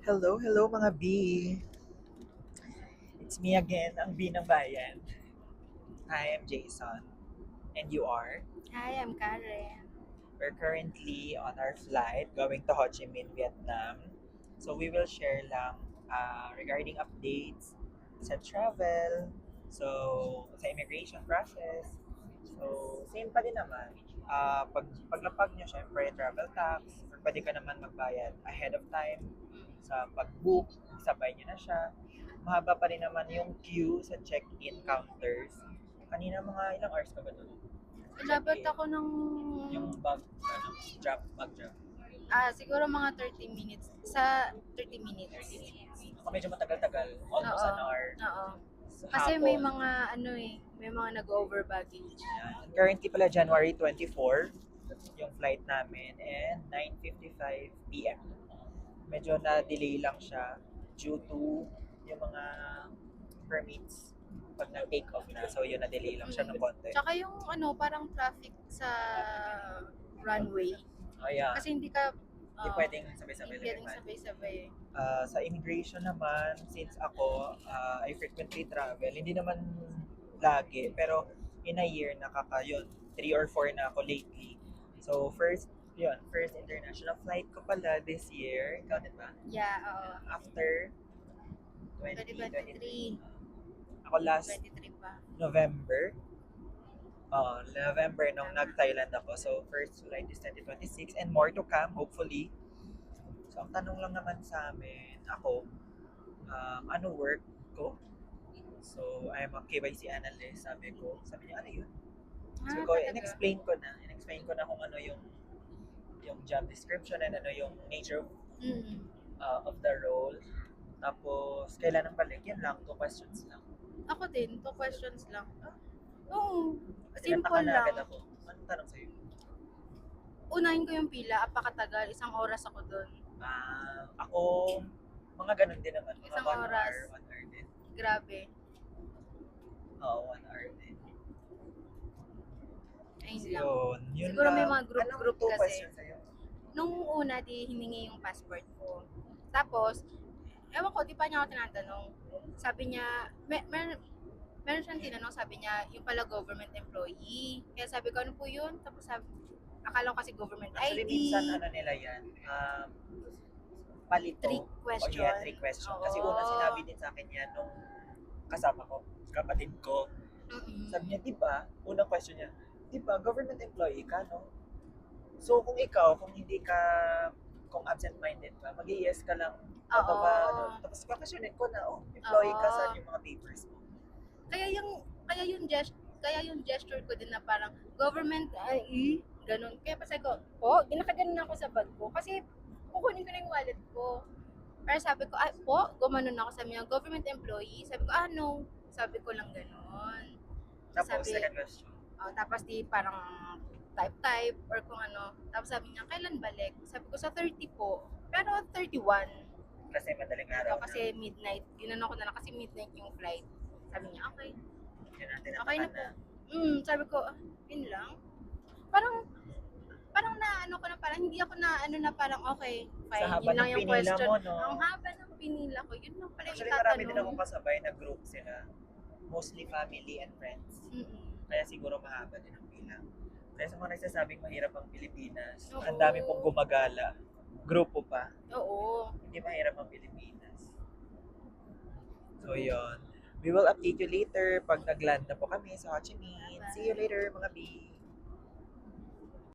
Hello, hello mga B. It's me again, ang B ng bayan. Hi, I'm Jason. And you are? Hi, I'm Karen. We're currently on our flight going to Ho Chi Minh, Vietnam. So we will share lang regarding updates sa travel, sa immigration process. So, same pa din naman. Paglapag nyo, syempre, travel tax, or pwede ka naman magbayad ahead of time sa pag-book, sabay nyo na siya. Mahaba pa rin naman yung queue sa check-in counters. Kanina mga ilang hours ka ba doon? Inabot Check-in. ako ng, Yung bag drop. siguro mga 30 minutes. Sa 30 minutes. Ako medyo matagal-tagal, almost Oo. an hour. Oo. Sa Kasi may hapon. mga, may mga nag-over baggage. Yan. Currently pala January 24 yung flight namin and 9:55 p.m. Medyo na-delay lang siya due to yung mga permits pag na-take off na. So yun, na-delay lang siya ng konti. Tsaka yung, parang traffic sa runway. Oh yeah, Kasi hindi ka, hindi pwedeng sabay-sabay hindi pwedeng lumipad. sabay-sabay. Sa immigration naman, since ako, I frequently travel, hindi naman lagi, pero in a year, yun, 3 or 4 na ako lately. So, first international flight ko pala this year. Ikaw din ba? Yeah, oo. After 2023. 2023. Ako last 23 pa. November. November nung nag-Thailand ako. So, first flight is 2026 and more to come, hopefully. So, ang tanong lang naman sa amin, ako, ano work ko? So, I'm a KYC analyst, sabi niya, ano yun? So, Talaga? in-explain ko na kung ano yung job description and ano yung nature Mm. of the role. Tapos, kailan ang balik? Yan lang, 2 questions lang. Ako din, 2 questions lang. Oo, Tinataka simple na agad lang. ako. Anong tanong sa'yo? Unahin ko yung pila, apakatagal, 1 oras ako doon. Ako, mga ganun din naman. Mga Isang 1 oras. hour, 1 hour din. Grabe. Oo, 1 hour din. Ayun So, lang. yun Siguro may lang. mga group-group Anong 2 kasi. questions sa'yo? Nung una, di hiningi yung passport ko. Tapos, ewan ko, di pa niya ako tinatanong. Sabi niya, meron siyang tinanong, sabi niya, yung pala government employee. Kaya sabi ko, ano po yun? Tapos akala ko kasi government Actually, ID. minsan ano nila yan, palito. Trick question. O yeah, trick question. Kasi Oo. una sinabi din sa akin yan nung kasama ko, kapatid ko. Mm-mm. Sabi niya, di ba, unang question niya, di ba, government employee ka, no? So, kung ikaw, kung absent-minded ka, mag-yes ka lang, Oo. tapos kakasyonin ko na, employee ka, Oo. saan yung mga papers mo? Kaya yung gesture ko din na parang government ay ganun. Kaya pa sabi ko, ginakaganon ako sa bag ko kasi kukunin ko na yung wallet ko. Pero sabi ko, gumanon ako, sabi niya, government employee. Sabi ko, no. Sabi ko lang ganun. Tapos, Sabi, second question. tapos di parang type or kung ano. Tapos sabi niya, kailan balik? Sabi ko, sa 30 po. Pero 31. Kasi madaling araw Kasi midnight. Ginano ko na lang kasi midnight yung flight. Sabi niya, okay. Yun natin Okay na po. na. Sabi ko, yun lang. Parang, parang na ano ko na parang hindi ako na ano na parang okay, fine. Sa haba Yun lang ng yung pinila question. mo, no? Ang haba ng pinila ko, yun lang pala yung Actually, marami din itatanong. akong kasabay na group sila. Mostly family and friends. Mm-mm. Kaya siguro mahaba din ang pila. Kaya sa mga nagsasabing mahirap ang Pilipinas, Oo. ang dami pong gumagala. Grupo pa. Oo. Hindi mahirap ang Pilipinas. So, yun. We will update you later pag nag-land na po kami sa Ho Chi Minh. See you later, mga B!